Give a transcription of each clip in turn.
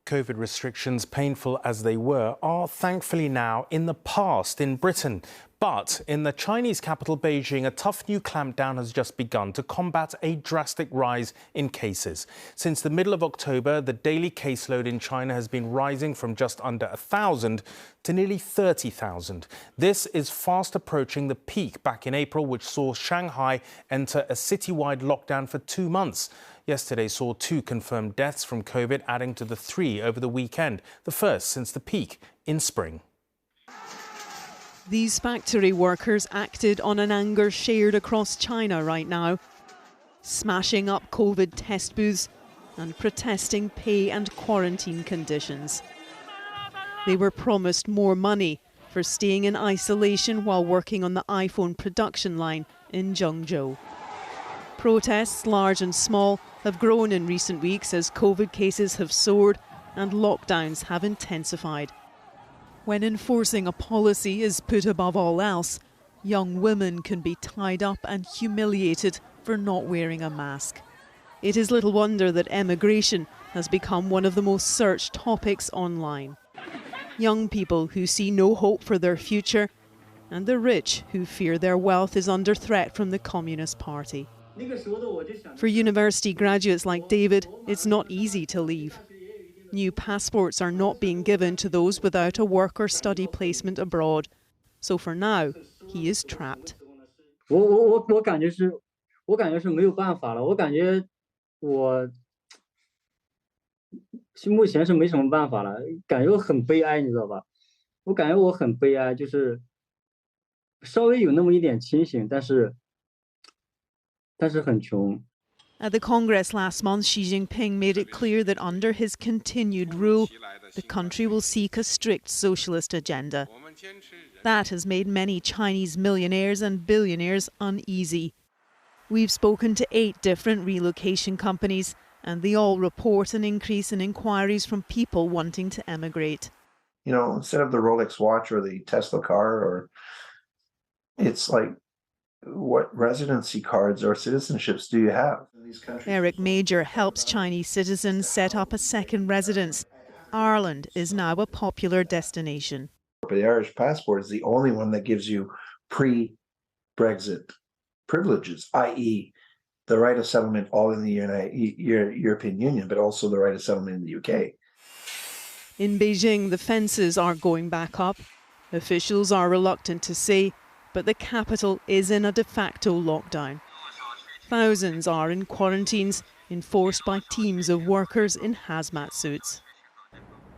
COVID restrictions, painful as they were, are thankfully now in the past in Britain. But in the Chinese capital, Beijing, a tough new clampdown has just begun to combat a drastic rise in cases. Since the middle of October, the daily caseload in China has been rising from just under 1,000 to nearly 30,000. This is fast approaching the peak back in April, which saw Shanghai enter a citywide lockdown for 2 months. Yesterday saw 2 confirmed deaths from COVID, adding to the 3 over the weekend, the first since the peak in spring. These factory workers acted on an anger shared across China right now, smashing up COVID test booths and protesting pay and quarantine conditions. They were promised more money for staying in isolation while working on the iPhone production line in Zhengzhou. Protests, large and small, have grown in recent weeks as COVID cases have soared and lockdowns have intensified. When enforcing a policy is put above all else, young women can be tied up and humiliated for not wearing a mask. It is little wonder that emigration has become one of the most searched topics online. Young people who see no hope for their future, and the rich who fear their wealth is under threat from the Communist Party. For university graduates like David, it's not easy to leave. New passports are not being given to those without a work or study placement abroad. So for now, he is trapped. 我感觉是没有办法了。我感觉我目前是没什么办法了，感觉我很悲哀，你知道吧？我感觉我很悲哀，就是稍微有那么一点清醒，但是很穷。 At the Congress last month, Xi Jinping made it clear that under his continued rule, the country will seek a strict socialist agenda. That has made many Chinese millionaires and billionaires uneasy. We've spoken to 8 different relocation companies, and they all report an increase in inquiries from people wanting to emigrate. You know, instead of the Rolex watch or the Tesla car, or it's like, what residency cards or citizenships do you have in these countries? Eric Major helps Chinese citizens set up a second residence. Ireland is now a popular destination. But the Irish passport is the only one that gives you pre-Brexit privileges, i.e. the right of settlement all in the European Union, but also the right of settlement in the UK. In Beijing, the fences are going back up. Officials are reluctant to say, but the capital is in a de facto lockdown. Thousands are in quarantines, enforced by teams of workers in hazmat suits.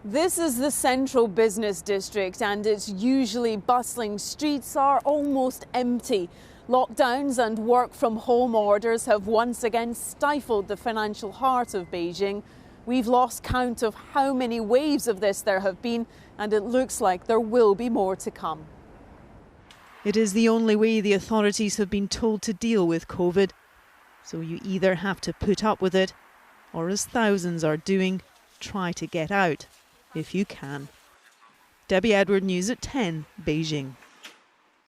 This is the central business district, and its usually bustling streets are almost empty. Lockdowns and work from home orders have once again stifled the financial heart of Beijing. We've lost count of how many waves of this there have been, and it looks like there will be more to come. It is the only way the authorities have been told to deal with COVID. So you either have to put up with it, or as thousands are doing, try to get out if you can. Debbie Edward, News at 10, Beijing.